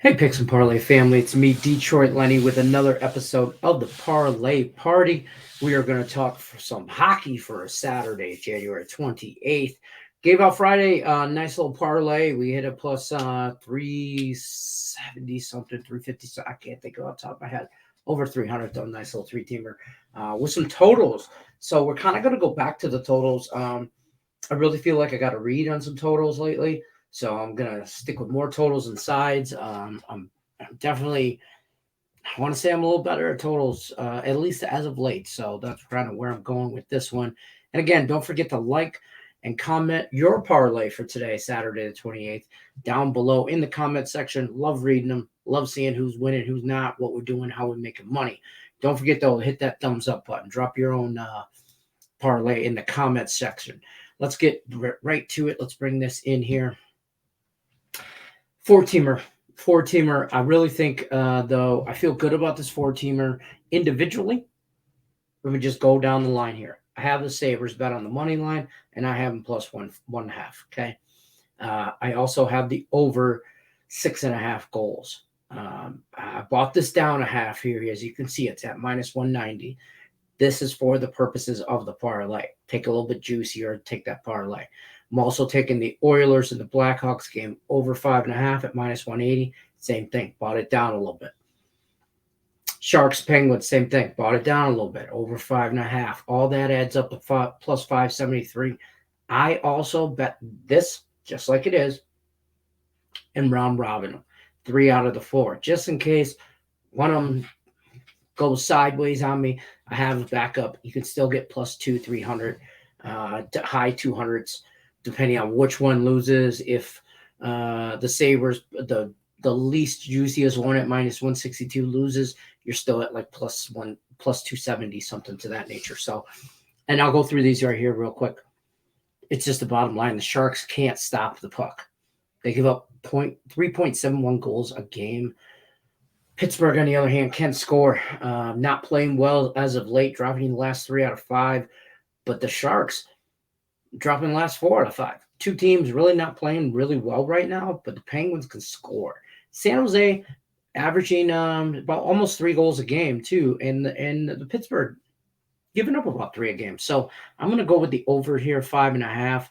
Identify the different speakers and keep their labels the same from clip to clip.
Speaker 1: Hey, Picks and Parlay family, it's me, Detroit Lenny, with another episode of the Parlay Party. We are going to talk for some hockey for a Saturday, January 28th. Gave out Friday a nice little parlay. We hit a plus 370 something, 350. So I can't think of off the top of my head. Over 300, though. Nice little three-teamer with some totals. So we're kind of going to go back to the totals. I really feel like I got a read on some totals lately. So I'm going to stick with more totals and sides. I'm definitely, I want to say I'm a little better at totals, at least as of late. So that's kind of where I'm going with this one. And again, don't forget to like and comment your parlay for today, Saturday the 28th, down below in the comment section. Love reading them. Love seeing who's winning, who's not, what we're doing, how we're making money. Don't forget, though, to hit that thumbs up button. Drop your own parlay in the comment section. Let's get right to it. Let's bring this in here. Four-teamer. I really think, though, I feel good about this four-teamer individually. Let me just go down the line here. I have the Sabres bet on the money line, and I have them plus 1.5, okay? I also have the over 6.5 goals. I bought this down a half here. As you can see, it's at minus 190. This is for the purposes of the parlay. Take a little bit juicier, take that parlay. I'm also taking the Oilers and the Blackhawks game over 5.5 at minus 180. Same thing. Bought it down a little bit. Sharks, Penguins, same thing. Bought it down a little bit. Over 5.5. All that adds up to plus 573. I also bet this, just like it is, in round robin. 3 out of the 4. Just in case one of them goes sideways on me, I have a backup. You can still get plus 300, to high 200s, depending on which one loses. If the Sabres, the least juiciest one at minus 162 loses, you're still at like plus 270, something to that nature. So, and I'll go through these right here real quick. It's just the bottom line. The Sharks can't stop the puck. They give up 3.71 goals a game. Pittsburgh, on the other hand, can score. Not playing well as of late, dropping the last 3 out of 5. But the Sharks dropping the last 4 out of 5. Two teams really not playing really well right now, but the Penguins can score. San Jose averaging about almost 3 goals a game too, and the Pittsburgh giving up about 3 a game. So I'm going to go with the over here, 5.5,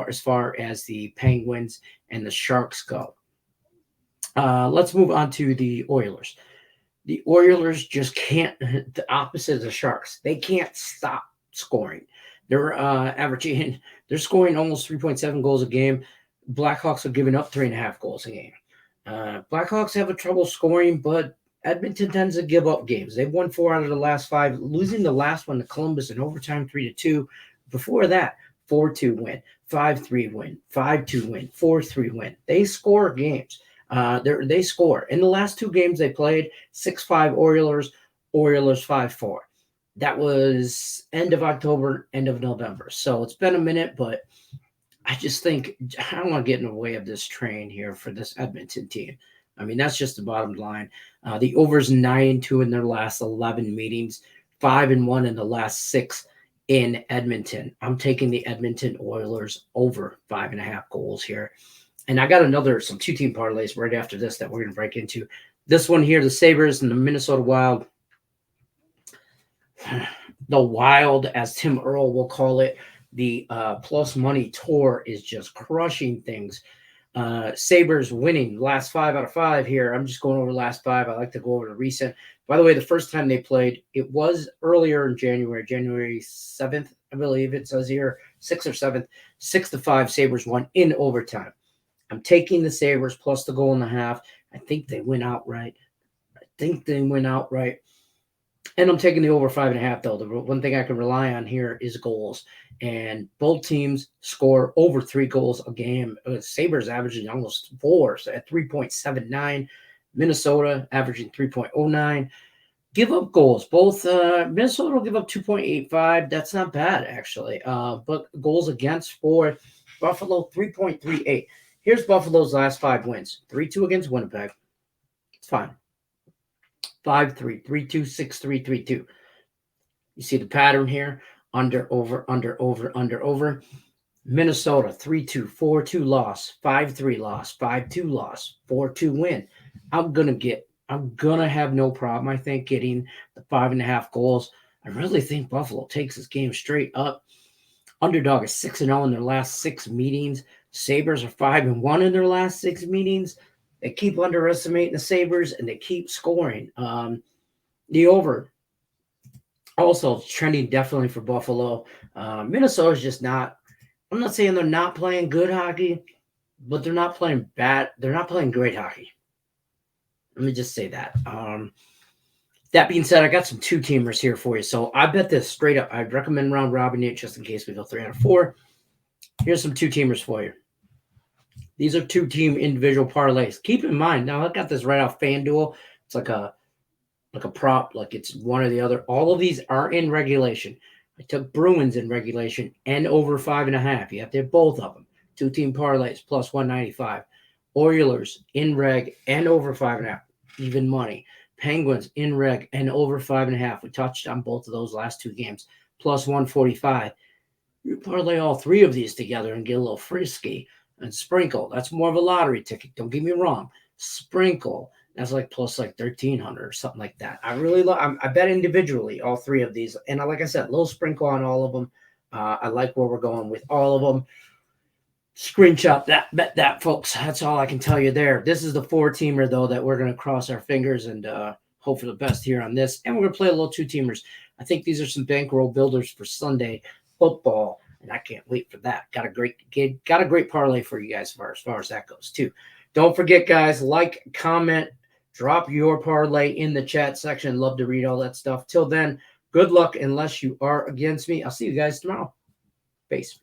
Speaker 1: as far as the Penguins and the Sharks go. Let's move on to the Oilers. The Oilers just can't, the opposite of the Sharks. They can't stop scoring. They're they're scoring almost 3.7 goals a game. Blackhawks are giving up 3.5 goals a game. Blackhawks have a trouble scoring, but Edmonton tends to give up games. They've won 4 out of the last 5, losing the last one to Columbus in overtime 3-2. Before that, 4-2 win, 5-3 win, 5-2 win, 4-3 win. They score games. They score. In the last 2 games they played, 6-5 Oilers 5-4. That was end of October, end of November. So it's been a minute, but I just think I don't want to get in the way of this train here for this Edmonton team. I mean, that's just the bottom line. The over's 9-2 in their last 11 meetings, 5-1 in the last 6 in Edmonton. I'm taking the Edmonton Oilers over 5.5 goals here. And I got some 2-team parlays right after this that we're going to break into. This one here, the Sabres and the Minnesota Wild. The Wild, as Tim Earl will call it, the plus money tour is just crushing things. Sabres winning last 5 out of 5 here. I'm just going over the last 5. I like to go over the recent. By the way, the first time they played, it was earlier in January 7th, I believe it says here, 6th or 7th, 6-5 Sabres won in overtime. I'm taking the Sabres plus the 1.5. I think they win outright. And I'm taking the over 5.5, though. The one thing I can rely on here is goals. And both teams score over 3 goals a game. Sabres averaging almost 4, so at 3.79. Minnesota averaging 3.09. Give up goals. Both Minnesota will give up 2.85. That's not bad, actually. But goals against for Buffalo, 3.38. Here's Buffalo's last 5 wins. 3-2 against Winnipeg. It's fine. 5-3, 3-2, 6-3, 3-2. You see the pattern here. Under, over, under, over, under, over. Minnesota 3-2, 4-2 loss, 5-3 loss, 5-2 loss, 4-2 win. I'm gonna have no problem, I think, getting the 5.5 goals. I really think Buffalo takes this game straight up. Underdog is 6-0 in their last 6 meetings. Sabres are 5-1 in their last 6 meetings. They keep underestimating the Sabres and they keep scoring. The over also trending definitely for Buffalo. Minnesota's just not. I'm not saying they're not playing good hockey, but they're not playing bad. They're not playing great hockey. Let me just say that. That being said, I got some 2-teamers here for you. So I bet this straight up. I'd recommend round robin it just in case we go 3 out of 4. Here's some 2-teamers for you. These are 2-team individual parlays. Keep in mind, now I got this right off FanDuel. It's like a prop, like it's one or the other. All of these are in regulation. I took Bruins in regulation and over 5.5. You have to have both of them. 2-team parlays plus 195. Oilers in reg and over 5.5. Even money. Penguins in reg and over 5.5. We touched on both of those last 2 games. Plus 145. You parlay all 3 of these together and get a little frisky. And sprinkle. That's more of a lottery ticket. Don't get me wrong. Sprinkle. That's like plus like 1,300 or something like that. I really love. I bet individually all 3 of these, and like I said, little sprinkle on all of them. I like where we're going with all of them. Screenshot that, bet that, folks. That's all I can tell you there. This is the 4-teamer though that we're gonna cross our fingers and hope for the best here on this. And we're gonna play a little 2-teamers. I think these are some bankroll builders for Sunday football, and I can't wait for that. Got a great parlay for you guys as far as that goes too. Don't forget, guys, like, comment. Drop your parlay in the chat section. Love to read all that stuff. Till then, good luck unless you are against me. I'll see you guys tomorrow. Peace.